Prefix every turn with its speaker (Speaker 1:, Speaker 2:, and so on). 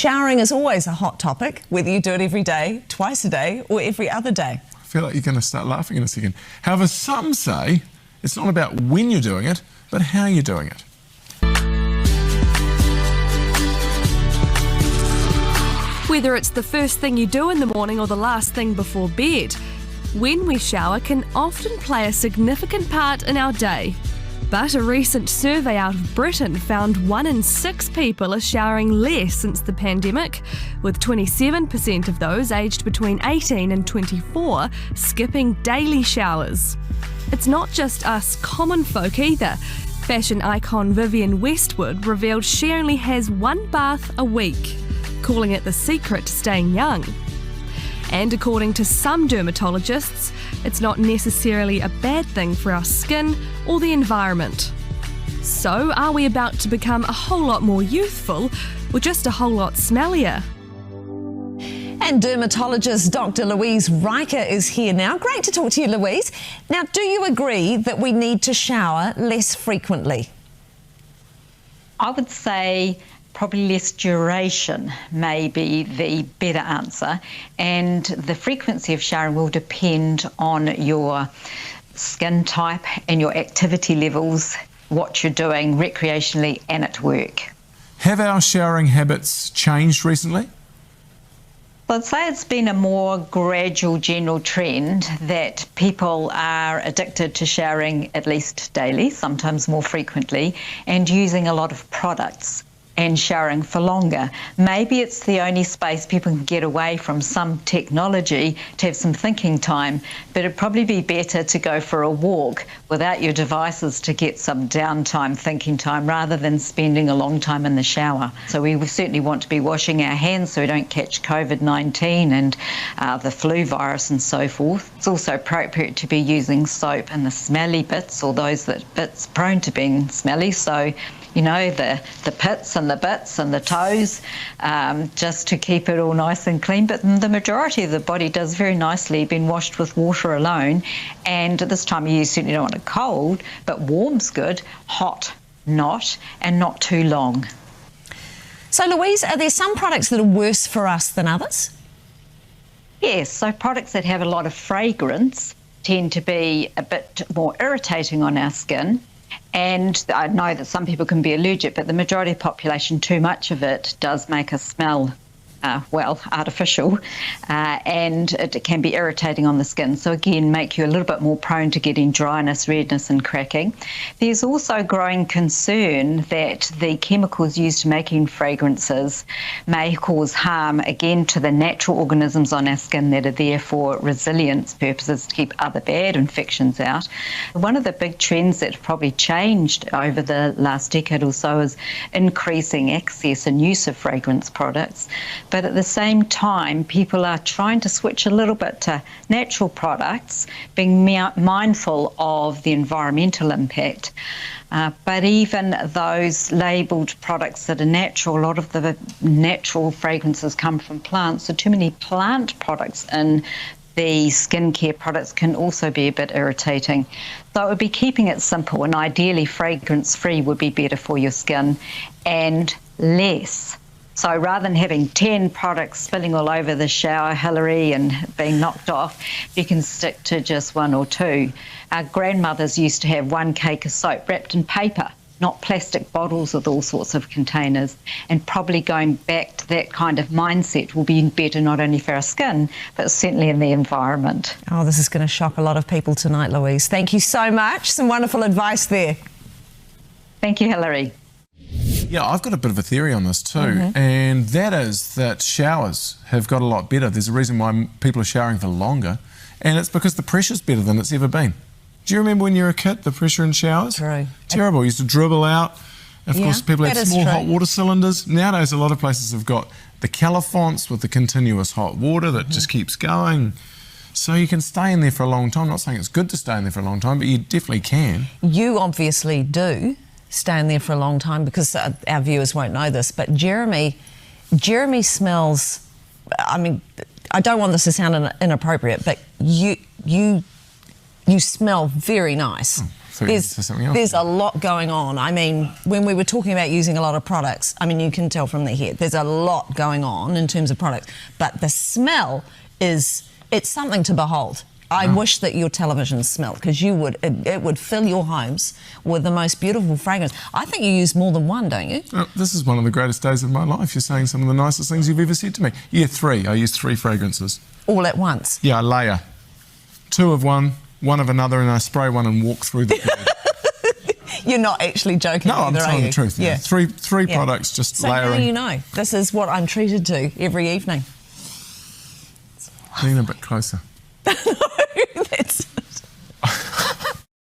Speaker 1: Showering is always a hot topic, whether you do it every day, twice a day, or every other day.
Speaker 2: I feel like you're going to start laughing in a second. However, some say it's not about when you're doing it, but how you're doing it.
Speaker 3: Whether it's the first thing you do in the morning or the last thing before bed, when we shower can often play a significant part in our day. But a recent survey out of Britain found 1 in 6 people are showering less since the pandemic, with 27% of those aged between 18 and 24 skipping daily showers. It's not just us common folk either. Fashion icon Vivienne Westwood revealed she only has 1 bath a week, calling it the secret to staying young. And according to some dermatologists, it's not necessarily a bad thing for our skin or the environment. So, are we about to become a whole lot more youthful or just a whole lot smellier?
Speaker 1: And dermatologist Dr. Louise Riker is here now. Great to talk to you, Louise. Now, do you agree that we need to shower less frequently?
Speaker 4: I would say probably less duration may be the better answer, and the frequency of showering will depend on your skin type and your activity levels, what you're doing recreationally and at work.
Speaker 2: Have our showering habits changed recently?
Speaker 4: I'd say it's been a more gradual general trend that people are addicted to showering at least daily, sometimes more frequently, and using a lot of products and showering for longer. Maybe it's the only space people can get away from some technology to have some thinking time, but it'd probably be better to go for a walk without your devices to get some downtime, thinking time, rather than spending a long time in the shower. So we certainly want to be washing our hands so we don't catch COVID-19 and the flu virus and so forth. It's also appropriate to be using soap in the smelly bits, or those bits prone to being smelly. So, you know, the pits and the bits and the toes, just to keep it all nice and clean. But the majority of the body does very nicely being washed with water alone. And at this time of year, you certainly don't want it cold, but warm's good, hot not, and not too long.
Speaker 1: So, Louise, are there some products that are worse for us than others?
Speaker 4: Yes, so products that have a lot of fragrance tend to be a bit more irritating on our skin. And I know that some people can be allergic, but the majority of the population, too much of it does make us smell, artificial, and it can be irritating on the skin. So again, make you a little bit more prone to getting dryness, redness and cracking. There's also growing concern that the chemicals used to making fragrances may cause harm, again, to the natural organisms on our skin that are there for resilience purposes, to keep other bad infections out. One of the big trends that's probably changed over the last decade or so is increasing access and use of fragrance products. But at the same time, people are trying to switch a little bit to natural products, being mindful of the environmental impact. But even those labelled products that are natural, a lot of the natural fragrances come from plants. So too many plant products in the skincare products can also be a bit irritating. So it would be keeping it simple, and ideally fragrance-free would be better for your skin, and less. So rather than having 10 products spilling all over the shower, Hillary, and being knocked off, you can stick to just 1 or 2. Our grandmothers used to have 1 cake of soap wrapped in paper, not plastic bottles with all sorts of containers. And probably going back to that kind of mindset will be better not only for our skin, but certainly in the environment.
Speaker 1: Oh, this is going to shock a lot of people tonight, Louise. Thank you so much. Some wonderful advice there.
Speaker 4: Thank you, Hillary.
Speaker 2: Yeah, I've got a bit of a theory on this too, and that is that showers have got a lot better. There's a reason why people are showering for longer, and it's because the pressure's better than it's ever been. Do you remember when you were a kid, the pressure in showers?
Speaker 1: True.
Speaker 2: Terrible. You used to dribble out. Of course, people had small hot water cylinders. Nowadays, a lot of places have got the califonts with the continuous hot water that just keeps going. So you can stay in there for a long time. I'm not saying it's good to stay in there for a long time, but you definitely can.
Speaker 1: You obviously do stay in there for a long time, because our viewers won't know this, but Jeremy smells, I mean, I don't want this to sound inappropriate, but you smell very nice. There's a lot going on. I mean, when we were talking about using a lot of products, I mean, you can tell from the hair, there's a lot going on in terms of products. But the smell it's something to behold. I wish that your television smelled, because it would fill your homes with the most beautiful fragrance. I think you use more than one, don't you?
Speaker 2: This is one of the greatest days of my life. You're saying some of the nicest things you've ever said to me. Yeah, 3. I use 3 fragrances.
Speaker 1: All at once?
Speaker 2: Yeah, I layer. 2 of one of another, and I spray one and walk through the bed.
Speaker 1: You're not actually joking.
Speaker 2: No,
Speaker 1: either,
Speaker 2: I'm telling the truth.
Speaker 1: Yeah.
Speaker 2: 3 products, just
Speaker 1: so
Speaker 2: layering.
Speaker 1: So how do you know? This is what I'm treated to every evening.
Speaker 2: Lean a bit closer.